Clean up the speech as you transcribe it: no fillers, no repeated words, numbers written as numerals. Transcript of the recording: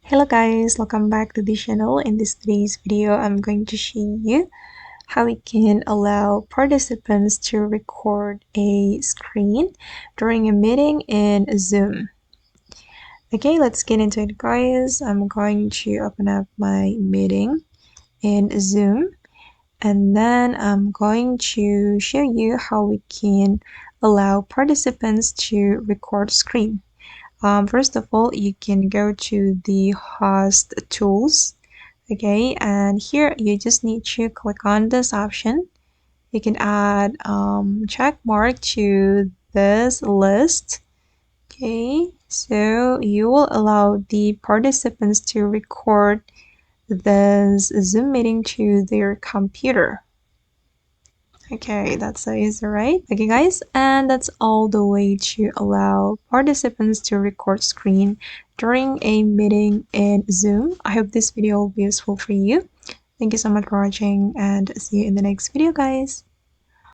Hello guys, welcome back to the channel. In today's video, I'm going to show you how we can allow participants to record a screen during a meeting in Zoom. Okay, let's get into it guys. I'm going to open up my meeting in Zoom and then I'm going to show you how we can allow participants to record screen. First of all, you can go to the host tools. Okay, and here you just need to click on this option. You can add check mark to this list. Okay, so you will allow the participants to record this Zoom meeting to their computer. Okay, that's so easy, right? Okay guys, and that's all the way to allow participants to record screen during a meeting in Zoom. I hope this video will be useful for you. Thank you so much for watching and see you in the next video guys.